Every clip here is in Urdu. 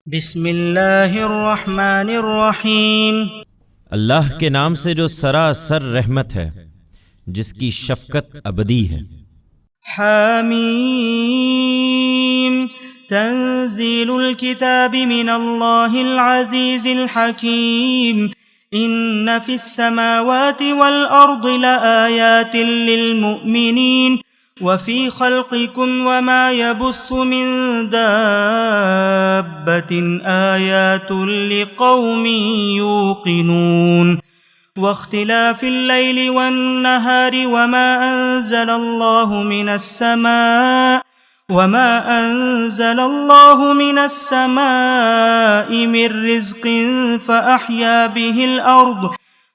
بسم اللہ الرحمن الرحیم۔ اللہ کے نام سے جو سراسر رحمت ہے، جس کی شفقت ابدی ہے۔ حامیم تنزیل الکتاب من اللہ العزیز الحکیم۔ ان فی السماوات والارض لآیات للمؤمنین وفی خلقکم وما يبث من دابة آیات لقوم یوقنون۔ واختلاف الليل والنهار وما أنزل الله من السماء من رزق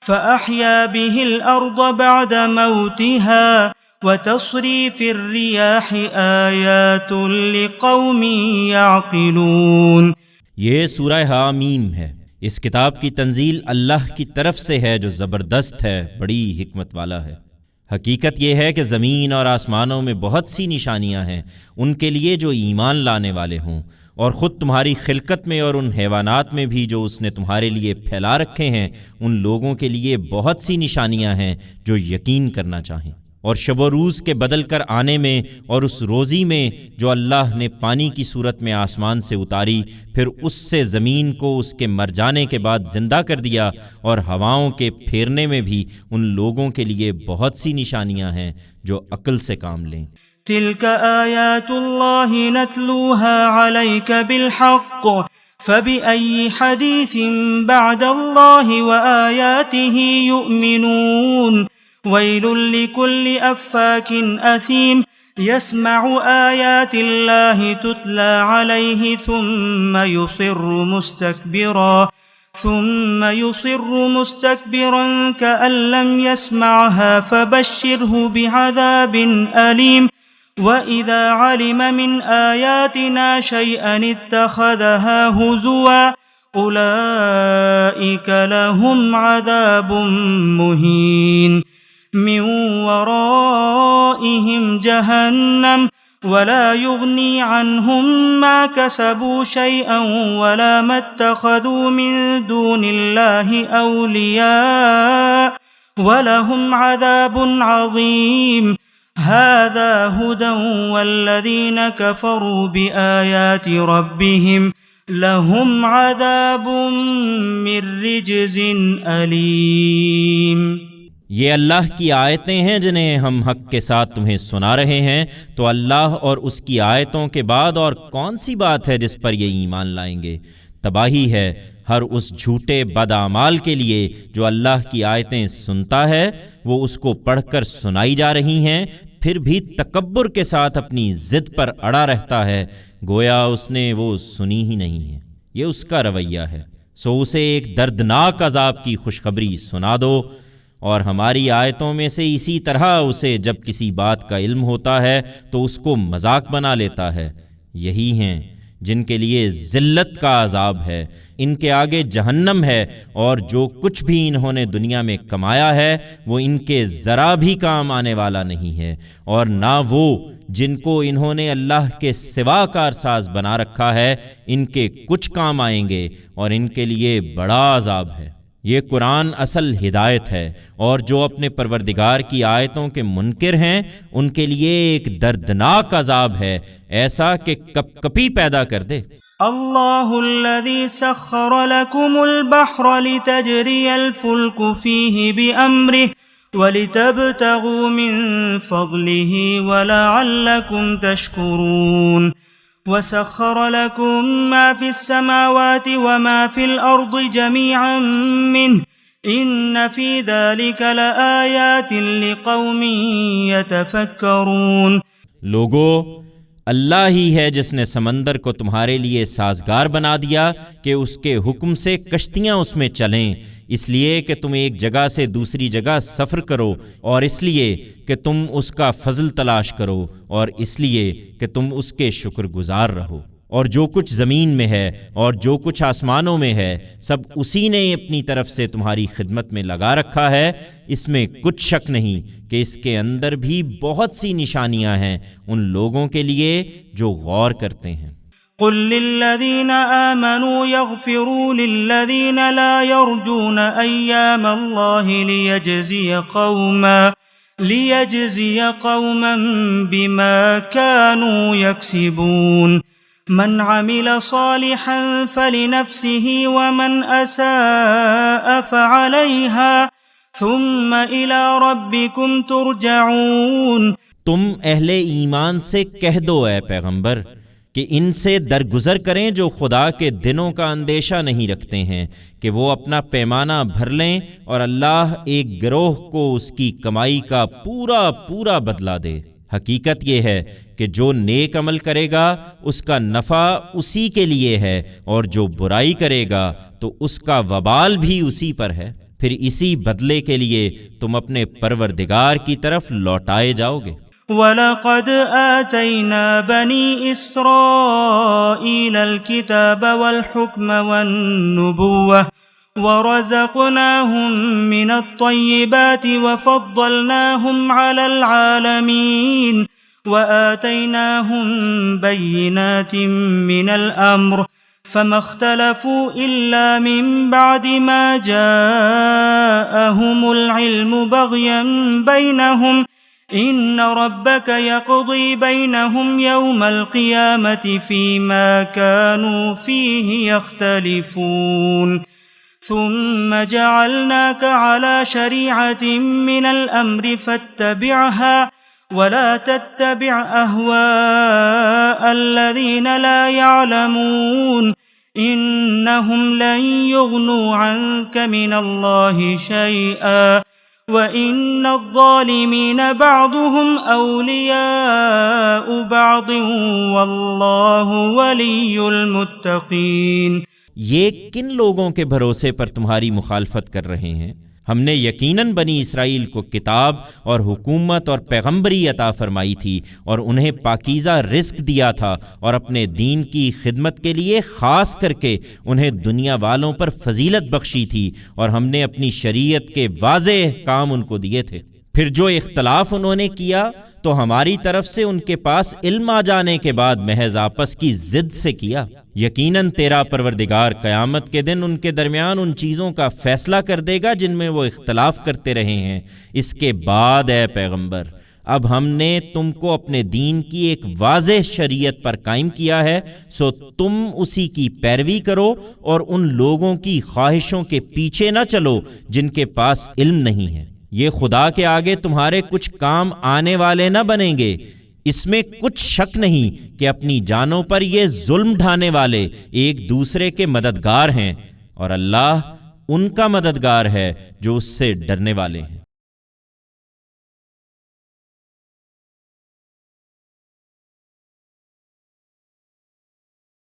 فأحيا به الأرض بعد موتها وتصريف الرياح آيات لقوم يعقلون۔ یہ سورہ حامیم ہے۔ اس کتاب کی تنزیل اللہ کی طرف سے ہے جو زبردست ہے، بڑی حکمت والا ہے۔ حقیقت یہ ہے کہ زمین اور آسمانوں میں بہت سی نشانیاں ہیں ان کے لیے جو ایمان لانے والے ہوں، اور خود تمہاری خلقت میں اور ان حیوانات میں بھی جو اس نے تمہارے لیے پھیلا رکھے ہیں، ان لوگوں کے لیے بہت سی نشانیاں ہیں جو یقین کرنا چاہیں۔ اور شب و روز کے بدل کر آنے میں اور اس روزی میں جو اللہ نے پانی کی صورت میں آسمان سے اتاری، پھر اس سے زمین کو اس کے مر جانے کے بعد زندہ کر دیا، اور ہوائوں کے پھیرنے میں بھی ان لوگوں کے لیے بہت سی نشانیاں ہیں جو عقل سے کام لیں۔ تلك آیات اللہ نتلوها علیک بالحق فبأي حدیث بعد اللہ وآیاته یؤمنون۔ ویل لکل افاک اثیم یسمع آیات اللہ تتلی علیہ ثم يصر مستكبرا كأن لم يسمعها فبشره بعذاب أليم۔ وإذا علم من آياتنا شيئا اتخذها هزوا أولئك لهم عذاب مهين۔ من ورائهم جهنم ولا يغني عنهم ما كسبوا شيئا ولا ما اتخذوا من دون الله أولياء ولهم عذاب عظيم۔ هذا هدى والذين كفروا بآيات ربهم لهم عذاب من رجز أليم۔ یہ اللہ کی آیتیں ہیں جنہیں ہم حق کے ساتھ تمہیں سنا رہے ہیں، تو اللہ اور اس کی آیتوں کے بعد اور کون سی بات ہے جس پر یہ ایمان لائیں گے؟ تباہی ہے ہر اس جھوٹے بدعمال کے لیے جو اللہ کی آیتیں سنتا ہے، وہ اس کو پڑھ کر سنائی جا رہی ہیں، پھر بھی تکبر کے ساتھ اپنی ضد پر اڑا رہتا ہے، گویا اس نے وہ سنی ہی نہیں ہے۔ یہ اس کا رویہ ہے، سو اسے ایک دردناک عذاب کی خوشخبری سنا دو۔ اور ہماری آیتوں میں سے اسی طرح اسے جب کسی بات کا علم ہوتا ہے تو اس کو مذاق بنا لیتا ہے۔ یہی ہیں جن کے لیے ذلت کا عذاب ہے، ان کے آگے جہنم ہے، اور جو کچھ بھی انہوں نے دنیا میں کمایا ہے وہ ان کے ذرا بھی کام آنے والا نہیں ہے، اور نہ وہ جن کو انہوں نے اللہ کے سوا کارساز بنا رکھا ہے ان کے کچھ کام آئیں گے، اور ان کے لیے بڑا عذاب ہے۔ یہ قرآن اصل ہدایت ہے، اور جو اپنے پروردگار کی آیتوں کے منکر ہیں ان کے لیے ایک دردناک عذاب ہے، ایسا کہ کپ کپی پیدا کر دے۔ اللہ الذی سخر لکم البحر لتجری الفلک فیہ بأمرہ ولتبتغوا من فضلہ ولعلکم تشکرون۔ وسخر لكم ما في السماوات وما في الأرض جميعا منه إن في ذلك لآيات لقوم يتفكرون۔ لوگو، اللہ ہی ہے جس نے سمندر کو تمہارے لیے سازگار بنا دیا کہ اس کے حکم سے کشتیاں اس میں چلیں، اس لیے کہ تم ایک جگہ سے دوسری جگہ سفر کرو، اور اس لیے کہ تم اس کا فضل تلاش کرو، اور اس لیے کہ تم اس کے شکر گزار رہو۔ اور جو کچھ زمین میں ہے اور جو کچھ آسمانوں میں ہے سب اسی نے اپنی طرف سے تمہاری خدمت میں لگا رکھا ہے، اس میں کچھ شک نہیں کہ اس کے اندر بھی بہت سی نشانیاں ہیں ان لوگوں کے لیے جو غور کرتے ہیں۔ قل للذين آمنوا يغفروا للذين لا يرجون أيام الله ليجزي قوما بما كانوا يكسبون من عمل صالحا فلنفسه ومن أساء فعليها ثم إلى ربكم ترجعون۔ تم اہل ایمان سے کہہ دو اے پیغمبر کہ ان سے درگزر کریں جو خدا کے دنوں کا اندیشہ نہیں رکھتے ہیں کہ وہ اپنا پیمانہ بھر لیں اور اللہ ایک گروہ کو اس کی کمائی کا پورا بدلہ دے۔ حقیقت یہ ہے کہ جو نیک عمل کرے گا اس کا نفع اسی کے لیے ہے، اور جو برائی کرے گا تو اس کا وبال بھی اسی پر ہے، پھر اسی بدلے کے لیے تم اپنے پروردگار کی طرف لوٹائے جاؤ گے۔ وَلَقَدْ آتَيْنَا بَنِي إِسْرَائِيلَ الْكِتَابَ وَالْحُكْمَ وَالنُّبُوَّةَ وَرَزَقْنَاهُمْ مِنَ الطَّيِّبَاتِ وَفَضَّلْنَاهُمْ عَلَى الْعَالَمِينَ وَآتَيْنَاهُمْ بَيِّنَاتٍ مِّنَ الْأَمْرِ فَمَا اخْتَلَفُوا إِلَّا مِن بَعْدِ مَا جَاءَهُمُ الْعِلْمُ بَغْيًا بَيْنَهُمْ إِنَّ رَبَّكَ يَقْضِي بَيْنَهُمْ يَوْمَ الْقِيَامَةِ فِيمَا كَانُوا فِيهِ يَخْتَلِفُونَ ثُمَّ جَعَلْنَاكَ عَلَى شَرِيعَةٍ مِّنَ الْأَمْرِ فَاتَّبِعْهَا وَلَا تَتَّبِعْ أَهْوَاءَ الَّذِينَ لَا يَعْلَمُونَ إِنَّهُمْ لَن يُغْنُوا عَنكَ مِنَ اللَّهِ شَيْئًا وَإِنَّ الظَّالِمِينَ بَعْضُهُمْ أَوْلِيَاءُ بَعْضٍ وَاللَّهُ وَلِيُّ الْمُتَّقِينَ۔ یہ کن لوگوں کے بھروسے پر تمہاری مخالفت کر رہے ہیں؟ ہم نے یقیناً بنی اسرائیل کو کتاب اور حکومت اور پیغمبری عطا فرمائی تھی، اور انہیں پاکیزہ رزق دیا تھا، اور اپنے دین کی خدمت کے لیے خاص کر کے انہیں دنیا والوں پر فضیلت بخشی تھی، اور ہم نے اپنی شریعت کے واضح احکام ان کو دیے تھے۔ پھر جو اختلاف انہوں نے کیا تو ہماری طرف سے ان کے پاس علم آ جانے کے بعد محض آپس کی ضد سے کیا۔ یقیناً تیرا پروردگار قیامت کے دن ان کے درمیان ان چیزوں کا فیصلہ کر دے گا جن میں وہ اختلاف کرتے رہے ہیں۔ اس کے بعد اے پیغمبر، اب ہم نے تم کو اپنے دین کی ایک واضح شریعت پر قائم کیا ہے، سو تم اسی کی پیروی کرو اور ان لوگوں کی خواہشوں کے پیچھے نہ چلو جن کے پاس علم نہیں ہے۔ یہ خدا کے آگے تمہارے کچھ کام آنے والے نہ بنیں گے۔ اس میں کچھ شک نہیں کہ اپنی جانوں پر یہ ظلم ڈھانے والے ایک دوسرے کے مددگار ہیں، اور اللہ ان کا مددگار ہے جو اس سے ڈرنے والے ہیں۔